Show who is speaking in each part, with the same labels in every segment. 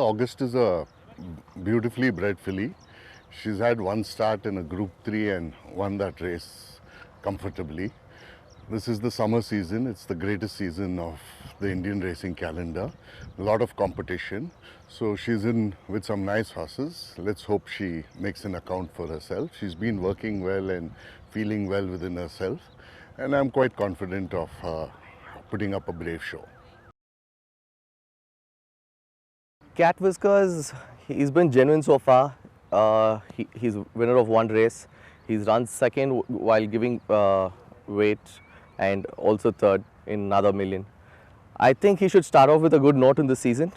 Speaker 1: August is a beautifully bred filly. She's had one start in a Group 3 and won that race comfortably. This is the summer season. It's the greatest season of the Indian racing calendar. A lot of competition. So she's in with some nice horses. Let's hope she makes an account for herself. She's been working well and feeling well within herself. And I'm quite confident of putting up a brave show.
Speaker 2: Cat Whiskers, he's been genuine so far. He's winner of one race. He's run second while giving weight and also third in another million. I think he should start off with a good note in this season.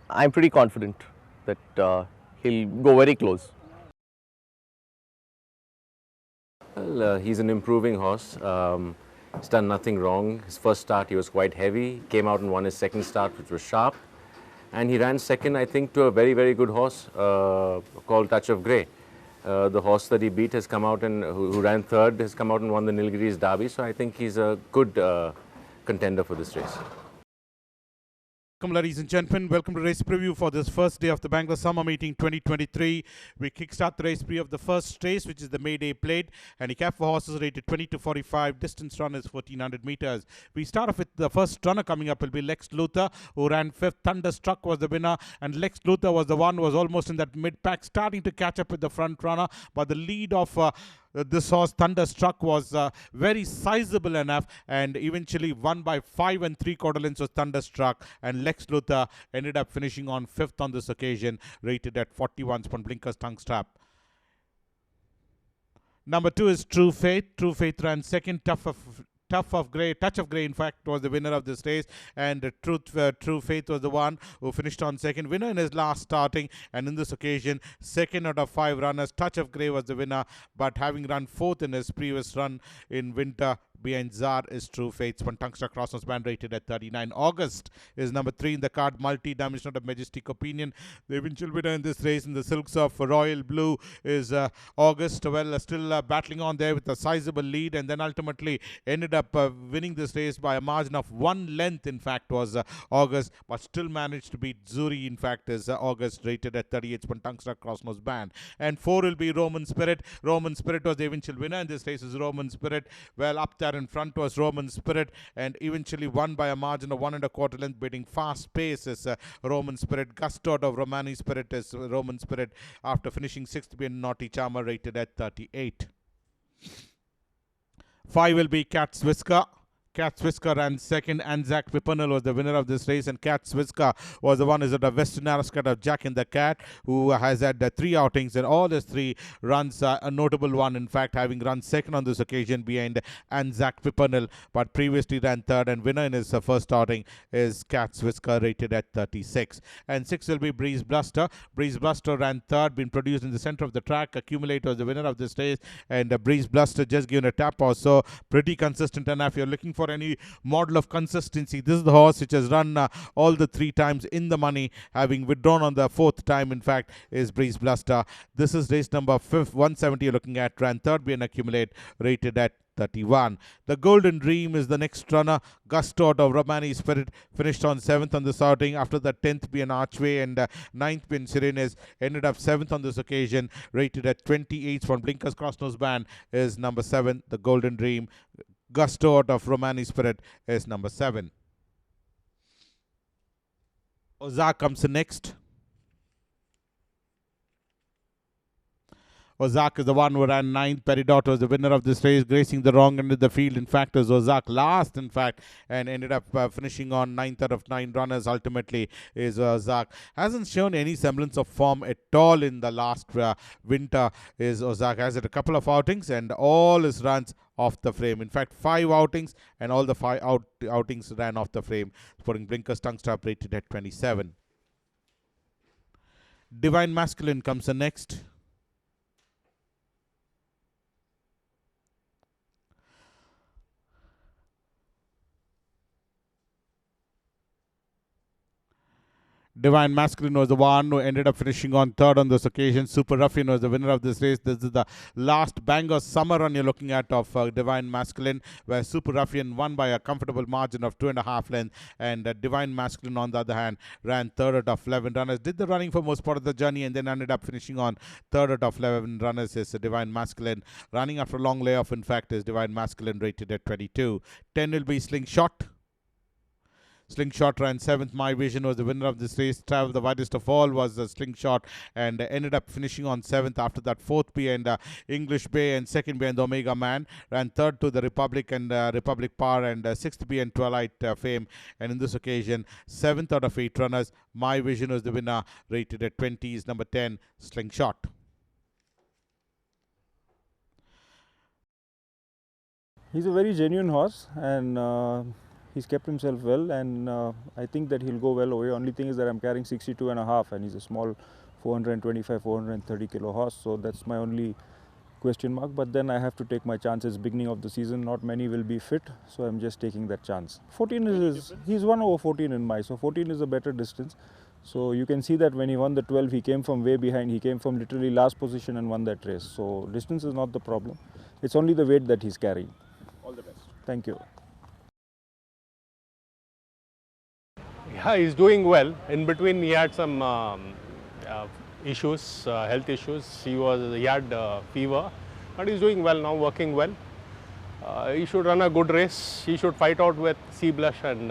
Speaker 2: I'm pretty confident that he'll go very close.
Speaker 3: Well, he's an improving horse. He's done nothing wrong. His first start, he was quite heavy. Came out and won his second start, which was sharp. And he ran second, I think, to a very, very good horse called Touch of Grey. The horse that he beat has come out and who ran third has come out and won the Nilgiris Derby. So I think he's a good contender for this race.
Speaker 4: Welcome, ladies and gentlemen. Welcome to race preview for this first day of the Bangalore Summer Meeting 2023. We kickstart the race preview of the first race, which is the May Day Plate. Handicap for horses rated 20 to 45. Distance run is 1400 meters. We start off with the first runner coming up will be Lex Luthor, who ran fifth. Thunderstruck was the winner, and Lex Luthor was the one who was almost in that mid pack, starting to catch up with the front runner. But the lead of this horse Thunderstruck was very sizable enough, and eventually won by 5 3/4 lengths was Thunderstruck, and Lex Luthor ended up finishing on fifth on this occasion, rated at 41 blinkers tongue strap. Number 2 is True Faith. True Faith ran second. Touch of Grey, in fact, was the winner of this race, and True Faith was the one who finished on second. Winner in his last starting, and in this occasion, second out of 5 runners. Touch of Grey was the winner, but having run fourth in his previous run in winter, behind Czar is True Faith. One Tungsta Crossnose band rated at 39. August is number 3 in the card. Multi-dimensional of Majestic Opinion. The eventual winner in this race in the silks of Royal Blue is August. Well, still battling on there with a sizable lead, and then ultimately ended up winning this race by a margin of 1 length. In fact, was August, but still managed to beat Zuri. In fact, is August, rated at 38. One Tungsta Crossnose band. And 4 will be Roman Spirit. Roman Spirit was the eventual winner in this race. Is Roman Spirit. Well, up there in front was Roman Spirit, and eventually won by a margin of 1 1/4 length, beating Fast Pace is Roman Spirit. Gusto of Romani Spirit is Roman Spirit after finishing 6th being Naughty Charmer, rated at 38. 5 will be Cat's Whisker. Cat's Whisker ran second. Anzac Pimpernel was the winner of this race, and Cat's Whisker was the one is at the Western Aristocrat of Jack and the Cat, who has had 3 outings, and all his 3 runs a notable one. In fact, having run second on this occasion behind Anzac Pimpernel, but previously ran third, and winner in his first outing is Cat's Whisker, rated at 36. And 6 will be Breeze Bluster. Breeze Bluster ran third, been produced in the center of the track. Accumulate was the winner of this race, and Breeze Bluster just given a tap or so, pretty consistent enough. You're looking for any model of consistency, this is the horse which has run all the 3 times in the money, having withdrawn on the 4th time, in fact, is Breeze Bluster. This is race number 170 you're looking at. Ran third, be an accumulate, rated at 31. The Golden Dream is the next runner. Gusto of Romani Spirit finished on 7th on this outing. After the 10th be an Archway, and 9th be Sirenes, ended up 7th on this occasion, rated at 28. From Blinkers Crossnose band is number 7, the Golden Dream. Gusto out of Romani Spirit is number 7. Ozark comes next. Ozark is the one who ran 9th. Peridot was the winner of this race, gracing the wrong end of the field. In fact, it was Ozark last, in fact, and ended up finishing on 9th out of 9 runners. Ultimately, is Ozark. Hasn't shown any semblance of form at all in the last winter. Is Ozark has had a couple of outings, and all his runs off the frame. In fact, 5 outings, and all the 5 outings ran off the frame, putting Blinkers tongue strap, rated at 27. Divine Masculine comes next. Divine Masculine was the one who ended up finishing on third on this occasion. Super Ruffian was the winner of this race. This is the last Bangor summer run you're looking at of Divine Masculine, where Super Ruffian won by a comfortable margin of 2.5 lengths, and Divine Masculine, on the other hand, ran third out of 11 runners. Did the running for most part of the journey and then ended up finishing on third out of 11 runners is Divine Masculine. Running after a long layoff, in fact, is Divine Masculine, rated at 22. 10 will be Slingshot. Slingshot ran 7th. My Vision was the winner of this race. Travel the widest of all was the Slingshot, and ended up finishing on 7th. After that, 4th behind English Bay, and 2nd behind the Omega Man. Ran 3rd to the Republic and Republic Power, and 6th behind Twilight Fame. And in this occasion, 7th out of 8 runners. My Vision was the winner, rated at 20. Is number 10, Slingshot.
Speaker 5: He's a very genuine horse, and he's kept himself well, and I think that he'll go well away. Only thing is that I'm carrying 62.5, and he's a small 425, 430 kilo horse, so that's my only question mark. But then I have to take my chances. Beginning of the season, not many will be fit, so I'm just taking that chance. 14 is he's 1 over 14 in my, so 14 is a better distance. So you can see that when he won the 12, he came from way behind. He came from literally last position and won that race. So distance is not the problem. It's only the weight that he's carrying.
Speaker 6: All the best.
Speaker 5: Thank you.
Speaker 6: Yeah, he's doing well. In between, he had some issues, health issues. He had fever, but he's doing well now, working well. He should run a good race. He should fight out with Sea Blush and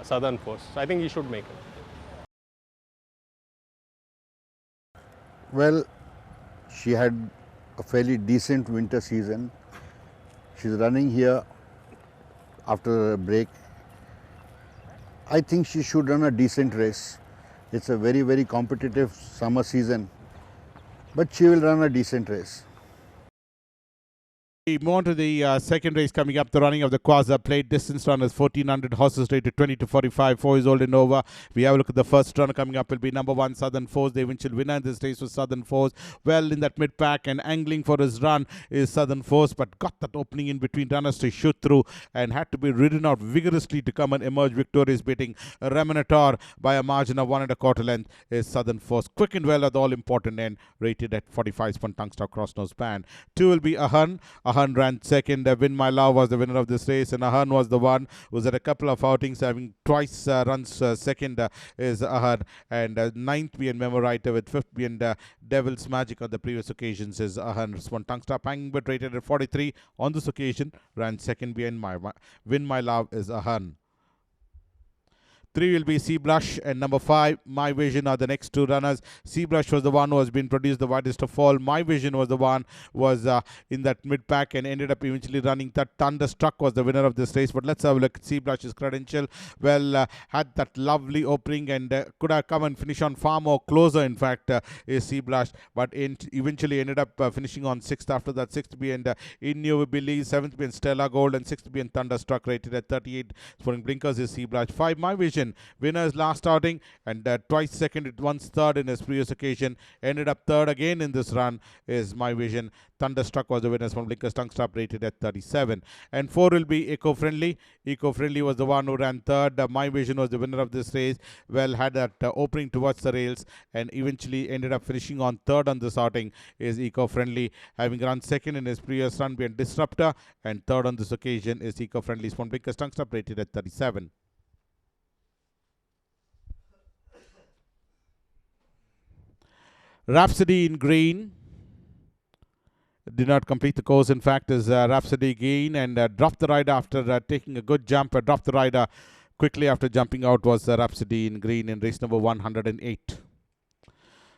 Speaker 6: Southern Force. I think he should make it.
Speaker 7: Well, she had a fairly decent winter season. She's running here after a break. I think she should run a decent race. It's a very, very competitive summer season, but she will run a decent race.
Speaker 4: We move on to the second race coming up, the running of the Quasar Plate. Distance runners, 1400 horses rated 20 to 45, 4 years old and over. We have a look at the first runner coming up. Will be number 1, Southern Force. The eventual winner in this race was Southern Force. Well in that mid pack and angling for his run is Southern Force, but got that opening in between runners to shoot through and had to be ridden out vigorously to come and emerge victorious, beating Reminator by a margin of 1 1/4 length is Southern Force. Quick and well at the all important end, rated at 45 tongue star cross nose band. 2 will be Ahan. Ahan ran second. Win My Love was the winner of this race, and Ahan was the one who was at a couple of outings, having twice runs second is Ahan, and ninth being Memoriter, with 5th being Devil's Magic on the previous occasions is Ahan. One tongue star hanging but rated at 43 on this occasion, ran second behind Win My Love is Ahan. 3 will be Sea Blush, and number 5, My Vision, are the next 2 runners. Sea Blush was the one who has been produced the widest of all. My Vision was the one who was in that mid-pack and ended up eventually running. That Thunderstruck was the winner of this race. But let's have a look at Sea Blush's credential. Well, had that lovely opening and could have come and finish on far more closer, in fact, is Sea Blush. But eventually ended up finishing on 6th. After that, 6th being In New Billy, 7th being Stella Gold, and 6th being Thunderstruck, rated at 38. Sporting blinkers is Sea Blush. 5, My Vision, winner's last outing, and twice second, once third in his previous occasion. Ended up third again in this run is My Vision. Thunderstruck was the winner from Blinkers Tongue Stop, rated at 37. And 4 will be Eco-Friendly. Eco-Friendly was the one who ran third. My Vision was the winner of this race. Well, had that opening towards the rails and eventually ended up finishing on third on this outing is Eco-Friendly, having run second in his previous run being Disruptor, and third on this occasion is Eco-Friendly from Blinkers Tongue Stop, rated at 37. Rhapsody in green did not complete the course. In fact, is Rhapsody Green, and dropped the rider after taking a good jump. Dropped the rider quickly after jumping out was Rhapsody in green in race number 108.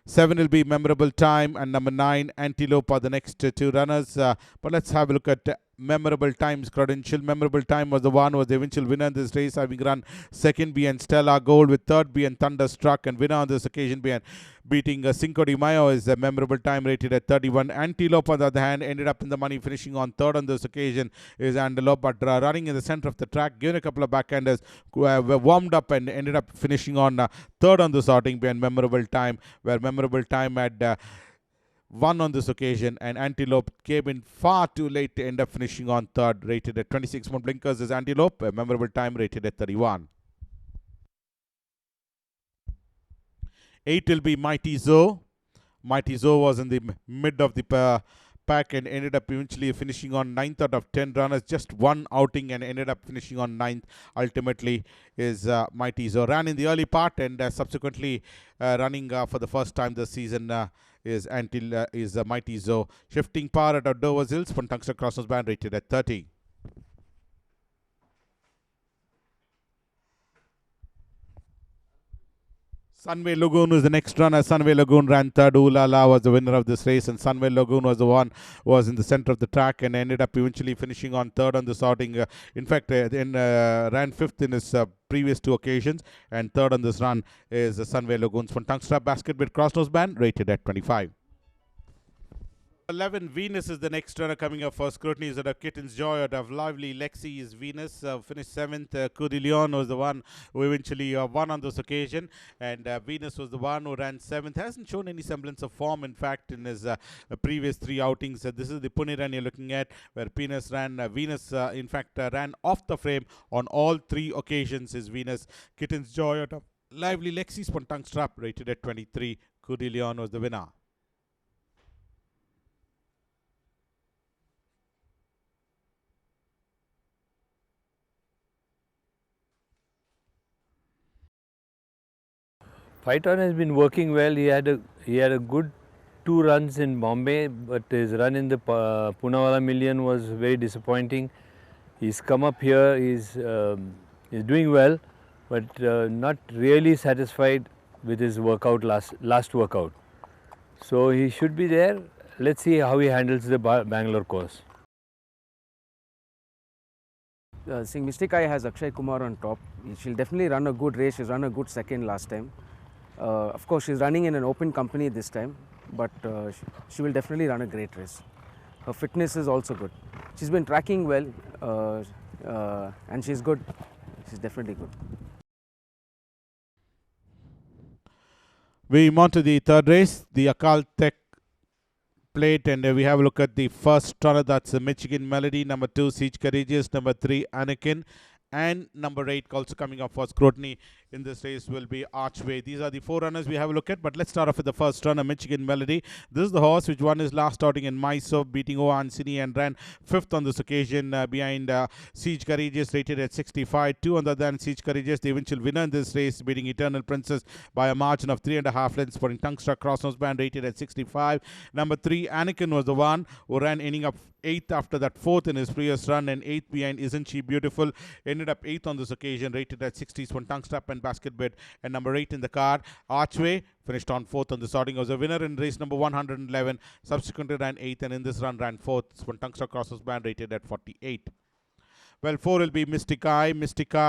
Speaker 4: 7 will be Memorable Time, and number 9, Antelope, are the next 2 runners. But let's have a look at Memorable Time's credential. Memorable Time was the one who was the eventual winner in this race, having run second behind Stella Gold, with third behind Thunderstruck, and winner on this occasion behind beating Cinco de Mayo is a Memorable Time, rated at 31. Antelope, on the other hand, ended up in the money, finishing on third on this occasion is Antelope, but running in the center of the track, given a couple of backhanders who were warmed up and ended up finishing on third on this outing behind Memorable Time, where Memorable Time had won on this occasion, and Antelope came in far too late to end up finishing on third, rated at 26. More blinkers is Antelope, a Memorable Time, rated at 31. 8 will be Mighty Zo. Mighty Zo was in the mid of the pack and ended up eventually finishing on 9th out of 10 runners. Just one outing and ended up finishing on 9th. Ultimately is Mighty Zo. Ran in the early part and subsequently running for the first time this season is Mighty Zo. Shifting par at Dover Hills. Tungsten Crossnose Band rated at 30. Sunway Lagoon was the next runner. Sunway Lagoon ran third. Ulala was the winner of this race, and Sunway Lagoon was the one who was in the center of the track and ended up eventually finishing on third on this outing. In fact, ran fifth in his previous two occasions, and third on this run is Sunway Lagoon's Tungsten Basket with Crossnose Band rated at 25. 11 Venus is the next runner coming up for scrutiny. Is a Kitten's Joy out of Lively Lexi is Venus. Finished 7th. Kunigal was the one who eventually won on this occasion. And Venus was the one who ran 7th. Hasn't shown any semblance of form, in fact, in his previous three outings. This is the Pune run you're looking at, where Venus ran, ran off the frame on all three occasions. Is Venus. Kitten's Joy out of Lively Lexi Spontang Strap rated at 23. Kunigal was the winner.
Speaker 8: Python has been working well. He had a good 2 runs in Bombay, but his run in the Poonawalla Million was very disappointing. He's come up here. He's doing well, but not really satisfied with his workout last workout. So he should be there. Let's see how he handles the Bangalore course.
Speaker 9: Seeing Mystic Eye has Akshay Kumar on top. She'll definitely run a good race. She's run a good second last time. Of course, she's running in an open company this time, but she will definitely run a great race. Her fitness is also good. She's been tracking well, and she's good. She's definitely good.
Speaker 4: We move on to the third race, the Akhal-Teke plate, and we have a look at the first runner. That's the Michigan Melody. Number 2, Siege Courageous. Number 3, Anakin. And number 8 also coming up for scrutiny in this race will be Archway. These are the 4 runners we have a look at, but let's start off with the first runner, Michigan Melody. This is the horse which won his last outing in Mysore, beating Oansini, and ran 5th on this occasion behind Siege Courageous, rated at 65. 2 other than Siege Courageous, the eventual winner in this race, beating Eternal Princess by a margin of 3.5 lengths, for Tungsten Crossnose Band rated at 65. Number 3, Anakin was the one who ran, ending up 8th after that 4th in his previous run, and 8th behind Isn't She Beautiful. Ended up 8th on this occasion, rated at 60s for Tungsten and Basket Bid. And number 8 in the card, Archway, finished on 4th on the starting. Was a winner in race number 111. Subsequently ran 8th, and in this run ran 4th. Tungsten Crossnose Band rated at 48. Well, 4 will be Mystic Eye,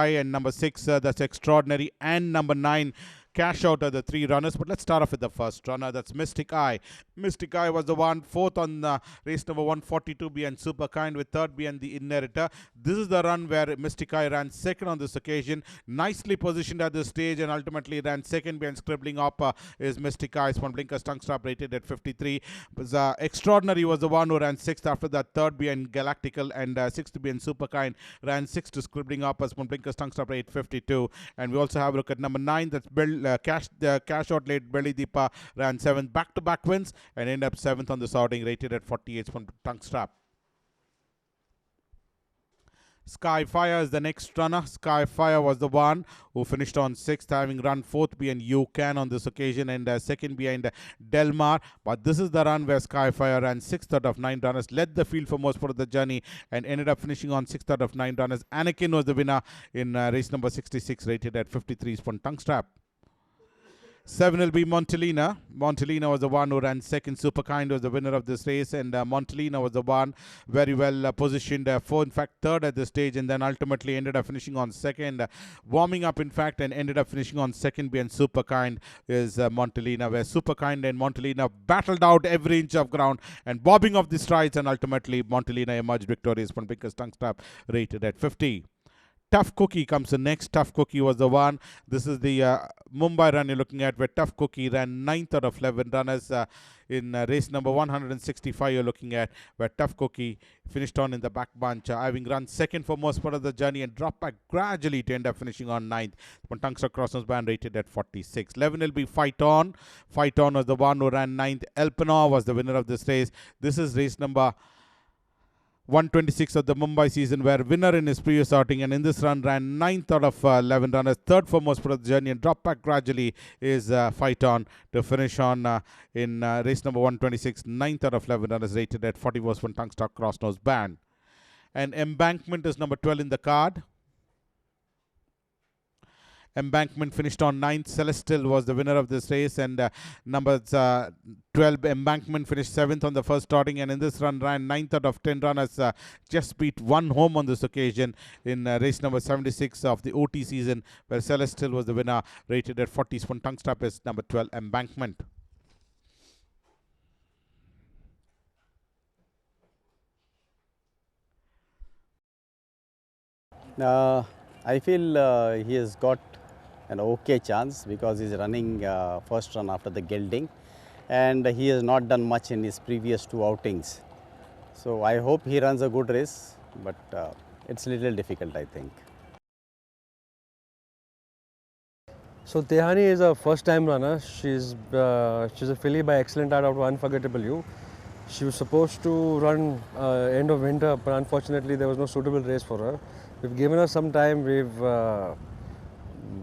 Speaker 4: and number 6, that's Extraordinary, and number 9, Cash Out are the 3 runners. But let's start off with the first runner. That's Mystic Eye. Mystic Eye was the one, 4th on race number 142 behind Super Kind, with 3rd behind the Inheritor. This is the run where Mystic Eye ran 2nd on this occasion. Nicely positioned at this stage, and ultimately ran 2nd behind Scribbling Up is Mystic Eye. One Blinkers Tongue Strap rated at 53. Extraordinary was the one who ran 6th after that, 3rd behind Galactical, and 6th behind Super Kind. Ran 6th to Scribbling Up as One Blinkers Tongue Strap rate 52. And we also have a look at number 9, that's Cash Out late Belly Deepa, ran 7th, back-to-back wins, and ended up 7th on this outing, rated at 48 from Tongue Strap. Skyfire is the next runner. Skyfire was the one who finished on 6th, having run 4th behind You Can on this occasion, and 2nd behind Delmar. But this is the run where Skyfire ran 6th out of 9 runners, led the field for most part of the journey, and ended up finishing on 6th out of 9 runners. Anakin was the winner in race number 66, rated at 53 from Tongue Strap. 7 will be Montelina. Montelina was the one who ran 2nd. Superkind was the winner of this race, and Montelina was the one very well positioned for, in fact, 3rd at this stage, and then ultimately ended up finishing on 2nd, warming up, in fact, and ended up finishing on 2nd behind Superkind is Montelina, where Superkind and Montelina battled out every inch of ground and bobbing off the strides, and ultimately Montelina emerged victorious from Pinker's Tongue Strap, rated at 50. Tough Cookie comes in next. Tough Cookie was the one. This is the Mumbai run you're looking at, where Tough Cookie ran 9th out of 11 runners in race number 165 you're looking at, where Tough Cookie finished on in the back bunch, having run second for most part of the journey and dropped back gradually to end up finishing on 9th. Tungster Crossnose band rated at 46. 11 will be Fight On. Fight On was the one who ran 9th. Elpenor was the winner of this race. This is race number 126 of the Mumbai season, where winner in his previous outing and in this run ran 9th out of 11 runners, third for most part of the journey and dropped back gradually is Fight On to finish on in race number 126, 9th out of 11 runners rated at 40 was one Tungster Crossnose band. And Embankment is number 12 in the card. Embankment finished on 9th. Celestial was the winner of this race, and number 12 Embankment finished 7th on the first starting, and in this run ran 9th out of 10 runners, just beat one home on this occasion in race number 76 of the OT season, where Celestial was the winner, rated at 40. One tongue stop is number 12 Embankment.
Speaker 10: I feel he has got an okay chance because he's running first run after the gelding, and he has not done much in his previous two outings. So I hope he runs a good race, but it's a little difficult, I think.
Speaker 11: So Tehani is a first-time runner. She's a filly by Excellent Art out of Unforgettable You. She was supposed to run end of winter, but unfortunately there was no suitable race for her. We've given her some time. We've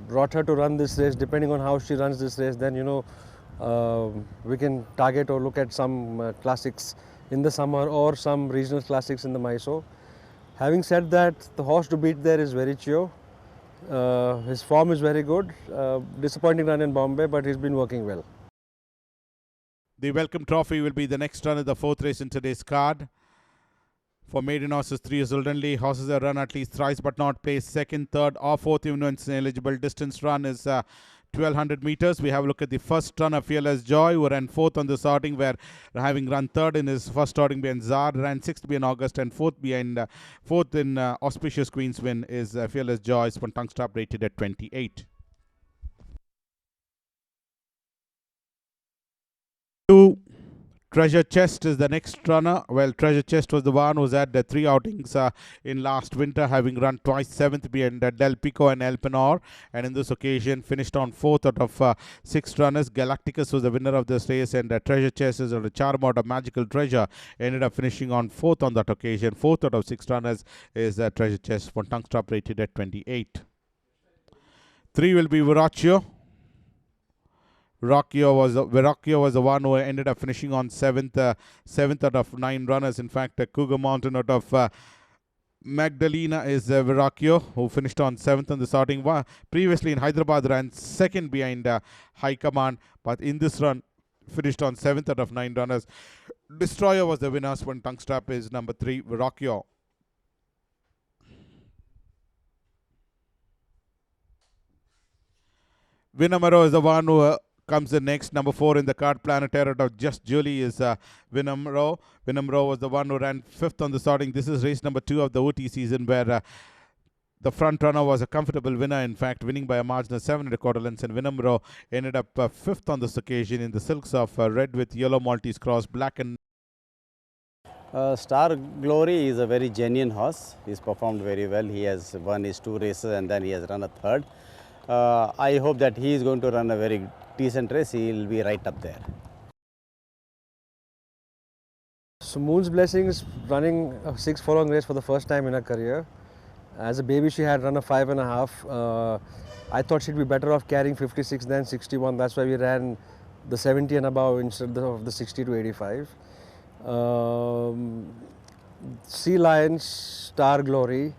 Speaker 11: brought her to run this race. Depending on how she runs this race, then we can target or look at some classics in the summer or some regional classics in the Mysore. Having said that, the horse to beat there is very Chio. His form is very good. Disappointing run in Bombay, but he's been working well.
Speaker 4: The Welcome Trophy will be the next run of the fourth race in today's card. For maiden horses 3 years old only, horses that run at least thrice but not placed second, third or fourth even when it's an eligible. Distance run is 1200 meters. We have a look at the first runner, Fearless Joy, who ran fourth on this outing, where having run third in his first outing behind Zar, ran sixth behind August, and fourth in Auspicious Queen's Win is Fearless Joy. One tongue stop rated at 28. 2 Treasure Chest is the next runner. Well, Treasure Chest was the one who was at the 3 outings in last winter, having run twice 7th behind Del Pico and Elpenor, and in this occasion finished on 4th out of 6 runners. Galacticus was the winner of this race, and Treasure Chest is a charm out of Magical Treasure, ended up finishing on 4th on that occasion. 4th out of 6 runners is Treasure Chest. One tongue stop rated at 28. 3 will be Verrocchio. Verrocchio was the one who ended up finishing on 7th out of 9 runners. In fact, Cougar Mountain out of Magdalena is Verrocchio, who finished on 7th on the starting. Previously in Hyderabad ran second behind High Command, but in this run finished on 7th out of 9 runners. Destroyer was the winner. One tongue strap is number 3 Verrocchio. Vinamaro is the one who comes in next. Number 4 in the card, Planetary out of Just Julie is Vinamro. Vinamro was the one who ran 5th on the starting. This is race number 2 of the OT season, where the front runner was a comfortable winner, in fact, winning by a margin of 7 1/4 lengths, and Vinamro ended up 5th on this occasion in the silks of red with yellow Maltese cross, black and...
Speaker 10: Star Glory is a very genuine horse. He's performed very well. He has won his 2 races and then he has run a 3rd. I hope that he is going to run a very decent race. He will be right up there.
Speaker 11: So Moon's Blessing is running a 6 furlong race for the first time in her career. As a baby, she had run a 5.5. I thought she'd be better off carrying 56 than 61. That's why we ran the 70 and above instead of the 60 to 85. Sea Lions, Star Glory,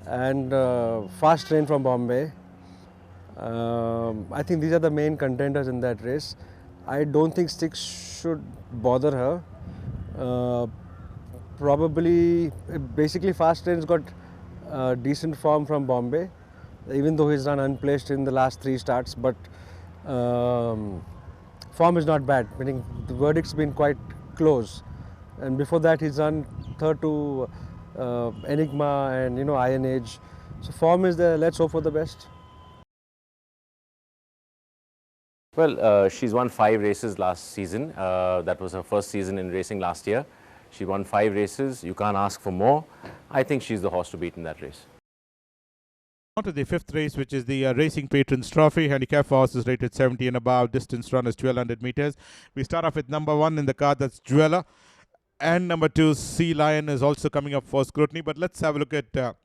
Speaker 11: and Fast Train from Bombay. I think these are the main contenders in that race. I don't think Sticks should bother her. Basically Fast Train's got decent form from Bombay, even though he's run unplaced in the last 3 starts, but form is not bad, meaning the verdict's been quite close. And before that he's run 3rd to Enigma and Iron Age. So form is there. Let's hope for the best.
Speaker 3: Well, she's won 5 races last season. That was her first season in racing last year. She won 5 races. You can't ask for more. I think she's the horse to beat in that race.
Speaker 4: On to the 5th race, which is the Racing Patrons Trophy. Handicap for horses rated 70 and above. Distance run is 1200 meters. We start off with number 1 in the card, that's Jeweler. And number 2, Sea Lion, is also coming up for scrutiny. But let's have a look at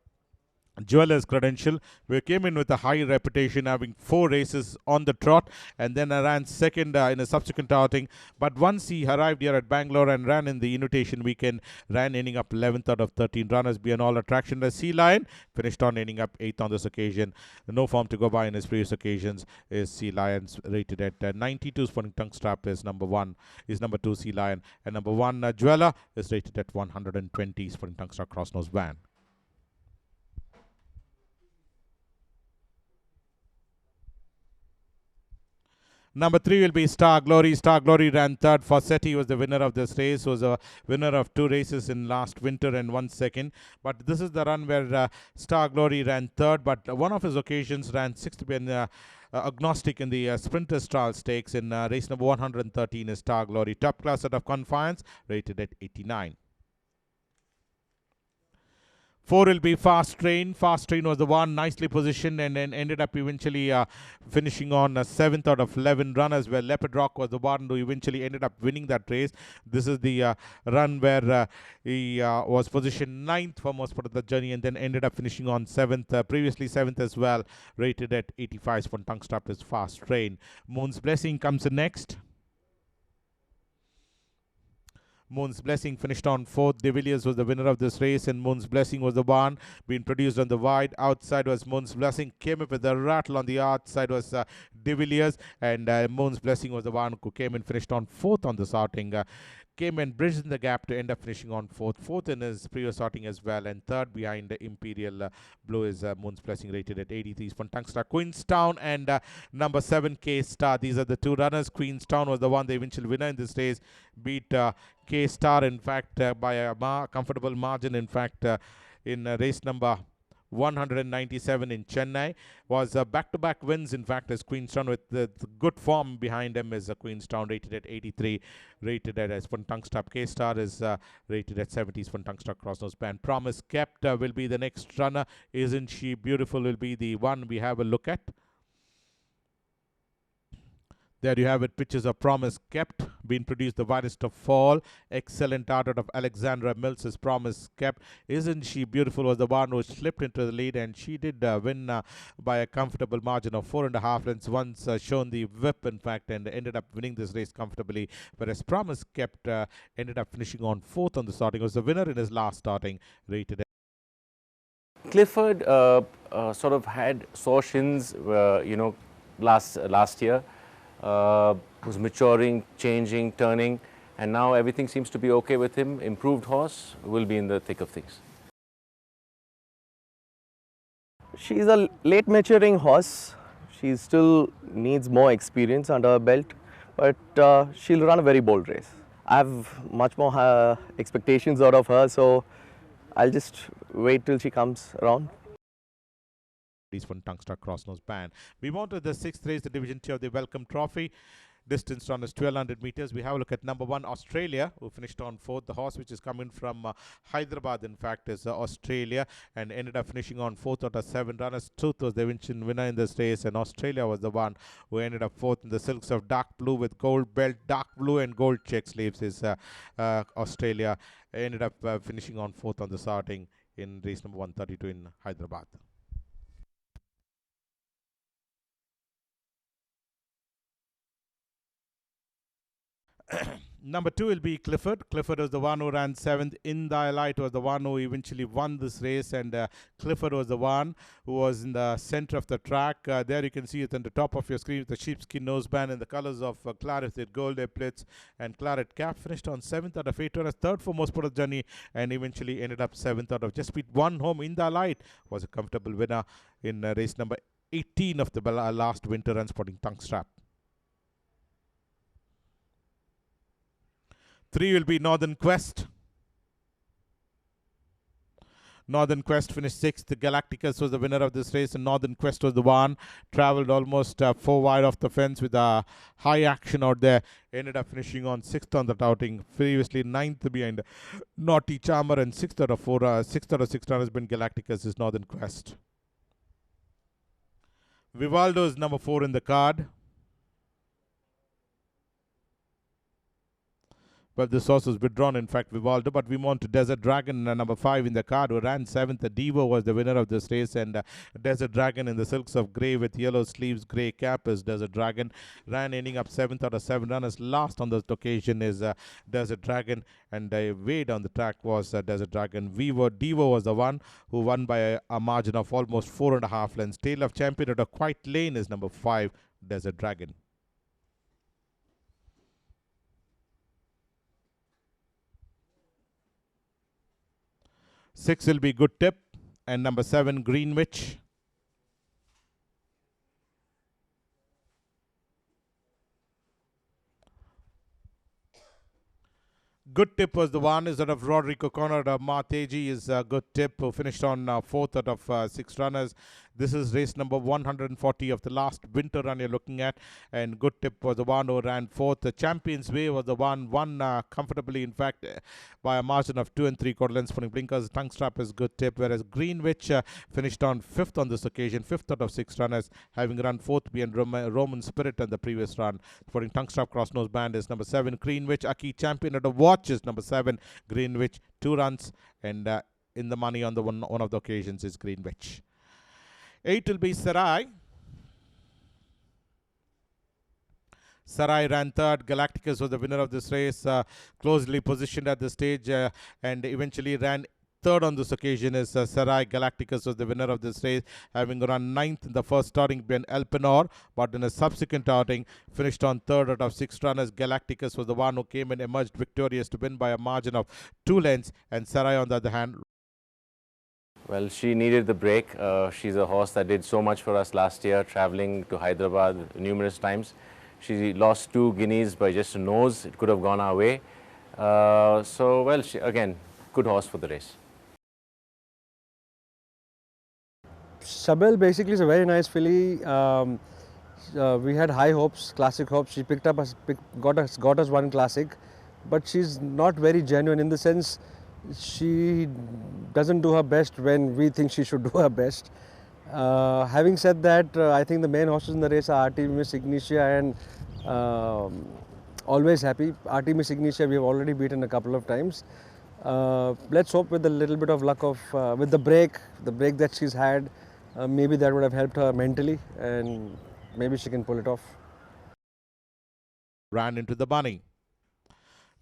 Speaker 4: Jeweller's credential. We came in with a high reputation, having 4 races on the trot, and then I ran second in a subsequent outing. But once he arrived here at Bangalore and ran in the invitation weekend, ran ending up 11th out of 13 runners, beyond all attraction. The Sea Lion finished on ending up 8th on this occasion. No form to go by in his previous occasions. Is Sea Lions rated at 92. Sporting Tongue Strap is number 1. Is number 2 Sea Lion, and number 1 Jeweler is rated at 120. Sporting Tongue Strap Cross Nose Band. Number 3 will be Star Glory. Star Glory ran 3rd. Fawcetti was the winner of this race, was a winner of 2 races in last winter and 1 second. But this is the run where Star Glory ran 3rd, but one of his occasions ran 6th, when agnostic in the Sprinters Trial Stakes in race number 113 is Star Glory. Top class out of Confiance, rated at 89. 4 will be Fast Train. Fast Train was the one nicely positioned and then ended up eventually finishing on 7th out of 11 runners, where Leopard Rock was the one who eventually ended up winning that race. This is the run where he was positioned 9th for most part of the journey and then ended up finishing on 7th, previously 7th as well, rated at 85. From Tongue Strap is Fast Train. Moon's Blessing comes in next. Moon's Blessing finished on 4th. De Villiers was the winner of this race, and Moon's Blessing was the one being produced on the wide. Outside was Moon's Blessing. Came up with a rattle on the outside was De Villiers, and Moon's Blessing was the one who came and finished on 4th on this outing. Came and bridged in the gap to end up finishing on 4th. 4th in his previous outing as well, and 3rd behind the Imperial Blue is Moon's Blessing, rated at 83. From Tungstar, Queenstown and number 7 K-Star. These are the 2 runners. Queenstown was the one, the eventual winner in this race. Beat K-Star, in fact, by a comfortable margin. In fact, in race number 197 in Chennai, was back-to-back wins, in fact, as Queenstown, with the good form behind him, is Queenstown, rated at 83, rated at as Fun Tungstar. K-Star is rated at 70s. Fun Tungstar Cross Nose Band. Promise Kept will be the next runner. Isn't She Beautiful will be the one we have a look at. There you have it, pictures of Promise Kept, being produced the widest of fall. Excellent out of Alexandra Mills is Promise Kept. Isn't She Beautiful was the one who slipped into the lead, and she did win by a comfortable margin of 4.5 lengths. Once shown the whip, in fact, and ended up winning this race comfortably. Whereas Promise Kept ended up finishing on 4th on the starting. Was the winner in his last starting, rated.
Speaker 3: Clifford sort of had sore shins, last year. Was maturing, changing, turning, and now everything seems to be okay with him. Improved horse, will be in the thick of things.
Speaker 2: She's a late maturing horse. She still needs more experience under her belt, but she'll run a very bold race. I have much more expectations out of her, so I'll just wait till she comes around.
Speaker 4: From Tungstar Cross Nose Band. We move on to the 6th race, the Division 2 of the Welcome Trophy. Distance run is 1200 meters. We have a look at number 1 Australia, who finished on 4th. The horse which is coming from Hyderabad, in fact, is Australia, and ended up finishing on 4th out of 7 runners. Truth was the eventual winner in this race, and Australia was the one who ended up 4th in the silks of dark blue with gold belt. Dark blue and gold check sleeves is Australia. Ended up finishing on 4th on the starting in race number 132 in Hyderabad. Number 2 will be Clifford. Clifford was the one who ran 7th. In Thy Light was the one who eventually won this race, and Clifford was the one who was in the center of the track. There you can see it on the top of your screen with the sheepskin noseband and the colors of claret with gold epaulets and claret cap. Finished on 7th out of 8 runners, 3rd for most part of the journey, and eventually ended up 7th out of just beat 1 home. In Thy Light was a comfortable winner in race number 18 of the last winter run, Sporting Tongue Strap. 3 will be Northern Quest. Northern Quest finished 6th. Galacticus was the winner of this race, and Northern Quest was the one. Travelled almost 4 wide off the fence with a high action out there. Ended up finishing on 6th on that outing. Previously 9th behind Naughty Charmer, and 6th out of 6 runners been Galacticus is Northern Quest. Vivaldo is number 4 in the card. Well, this horse was withdrawn, in fact, Vivaldo. But we move on to Desert Dragon, number 5 in the card, who ran 7th. Devo was the winner of this race, and Desert Dragon in the silks of grey with yellow sleeves, grey cap is Desert Dragon. Ran ending up 7th out of 7 runners. Last on this occasion is Desert Dragon, and way down the track was Desert Dragon. Devo was the one who won by a margin of almost 4.5 lengths. Tail of Champion at a quiet lane is number 5, Desert Dragon. Six will be Good Tip, and number 7, Greenwich. Good Tip was the one is out of Rodrigo Conrad. Mateji is a Good Tip, who finished on 4th out of 6 runners. This is race number 140 of the last winter run you're looking at, and Good Tip was the one who ran 4th. The Champion's Way was the one comfortably, in fact, by a margin of 2 3/4 lengths. Putting blinkers, tongue strap is Good Tip, whereas Greenwich finished on 5th on this occasion, 5th out of 6 runners, having run 4th behind Roman Spirit on the previous run. Putting tongue strap cross nose band is number 7, Greenwich. Aki Champion at a watch is number 7, Greenwich. 2 runs, and in the money on the one of the occasions is Greenwich. 8 will be Sarai. Sarai ran 3rd. Galacticus was the winner of this race, closely positioned at the stage, and eventually ran 3rd on this occasion is Sarai. Galacticus was the winner of this race, having run 9th in the first starting Ben Elpenor, but in a subsequent outing finished on 3rd out of 6 runners. Galacticus was the one who came and emerged victorious to win by a margin of 2 lengths, and Sarai on the other hand.
Speaker 3: Well, she needed the break. She's a horse that did so much for us last year, traveling to Hyderabad numerous times. She lost 2 guineas by just a nose. It could have gone our way. Well, again, good horse for the race.
Speaker 11: Shabel basically is a very nice filly. We had high hopes, classic hopes. She got us one classic, but she's not very genuine in the sense she doesn't do her best when we think she should do her best. Having said that, I think the main horses in the race are Artemis Ignitia and Always Happy. Artemis Ignitia we have already beaten a couple of times. Let's hope with a little bit of luck with the break that she's had, maybe that would have helped her mentally, and maybe she can pull it off.
Speaker 4: Ran into the bunny.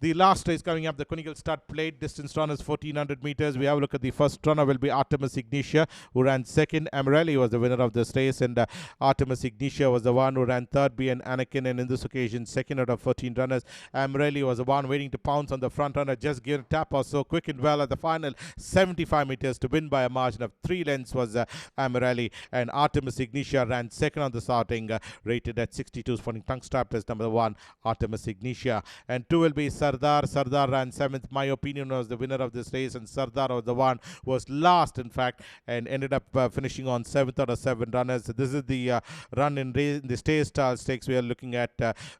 Speaker 4: The last race coming up, the Kunigal Stud Plate. Distance run is 1400 meters. We have a look at the first runner will be Artemis Ignitia, who ran 2nd. Amarelli was the winner of this race, and Artemis Ignitia was the one who ran 3rd behind Anakin, and in this occasion 2nd out of 14 runners. Amarelli was the one waiting to pounce on the front runner, just given a tap or so, quick and well at the final 75 meters to win by a margin of 3 lengths was Amarelli, and Artemis Ignitia ran 2nd on the starting, rated at 62. Spawning tongue strap is number 1, Artemis Ignitia, and 2 will be Sardar. Sardar ran 7th. My opinion was the winner of this race, and Sardar was the one who was last, in fact, and ended up finishing on 7th out of 7 runners. This is the run in the Stayers Star Stakes we are looking at,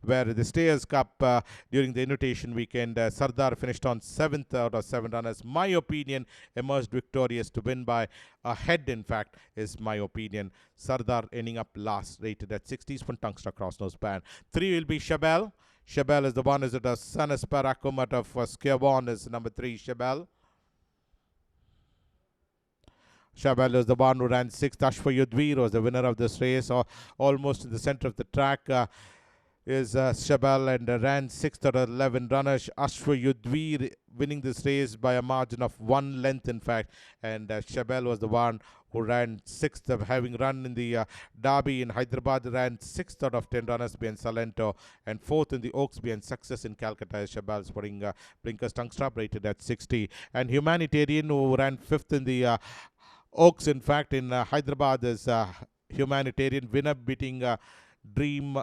Speaker 4: where the Stayers Cup during the invitation weekend, Sardar finished on 7th out of 7 runners. My opinion, emerged victorious to win by a head, in fact, is my opinion. Sardar ending up last, rated at 60. Spuntungsta cross nose band. 3 will be Shabel. Shabel is the one is at a Sanas Parakumat of Skirborn is number 3, Shabel. Shabel is the one who ran 6th. Ashwa Yudvir was the winner of this race, or almost in the center of the track is Shabel, and ran 6th out of 11 runners. Ashwa Yudvir winning this race by a margin of 1 length, in fact, and Shabel was the one who ran 6th, of having run in the Derby in Hyderabad, ran 6th out of 10 runners behind Salento, and 4th in the Oaks behind Success in Calcutta. Shabel sporting blinkers tongue strap, rated at 60. And Humanitarian, who ran 5th in the Oaks, in fact, in Hyderabad, is Humanitarian winner, beating Dream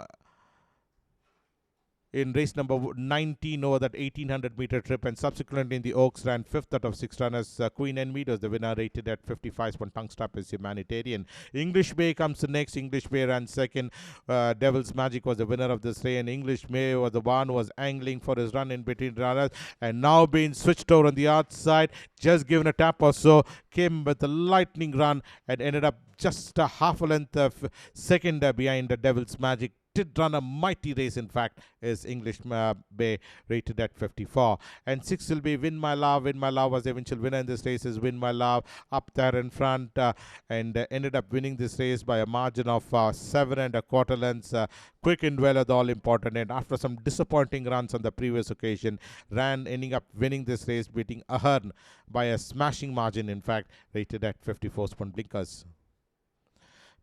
Speaker 4: in race number 19 over that 1800-meter trip, and subsequently in the Oaks ran 5th out of 6 runners. Queen and Mead was the winner, rated at 55. Tongue Strap is Humanitarian. English Bay comes next. English Bay ran second. Devil's Magic was the winner of this race, and English Bay was the one who was angling for his run in between runners, and now being switched over on the outside, just given a tap or so, came with a lightning run and ended up just a half a length of second behind the Devil's Magic. Did run a mighty race, in fact, is English Bay, rated at 54. And 6 will be Win My Love. Win My Love was the eventual winner in this race, is Win My Love, up there in front, and ended up winning this race by a margin of 7 1/4 lengths. Quick and well at the all-important end. After some disappointing runs on the previous occasion, ending up winning this race, beating Ahern by a smashing margin, in fact, rated at 54 blinkers.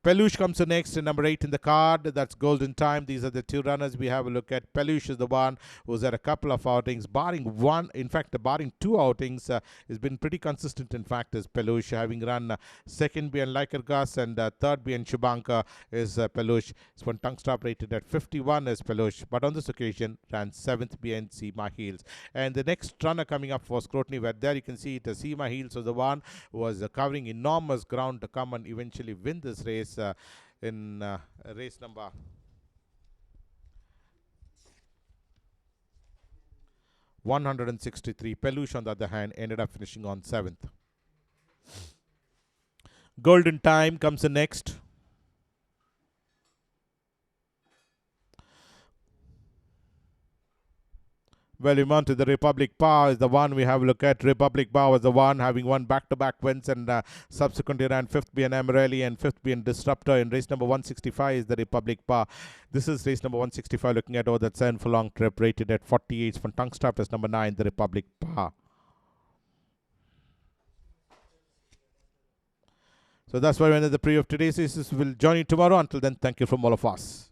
Speaker 4: Peluche comes to next, number 8 in the card. That's Golden Time. These are the 2 runners we have a look at. Peluche is the one who's had a couple of outings, barring 2 outings. Has been pretty consistent, in fact, is Peluche, having run second behind Likergas and third behind Shubanka is Peluche. This one tongue stop rated at 51 is Peluche, but on this occasion ran 7th behind Seema Heels. And the next runner coming up for scrutiny, where there you can see it, Seema Heels was the one who was covering enormous ground to come and eventually win this race. In race number 163. Peluche, on the other hand, ended up finishing on 7th. Golden Time comes in next. Well, we on to the Republic Power is the one we have a look at. Republic Power was the one having won back-to-back wins, and subsequently ran 5th behind Amarelli and 5th behind Disruptor. In race number 165 is the Republic Power. This is race number 165, looking at over that 7 furlong trip, rated at 48. From tongue strap is number 9, the Republic Power. So that's why we ended the preview of today's races. We'll join you tomorrow. Until then, thank you from all of us.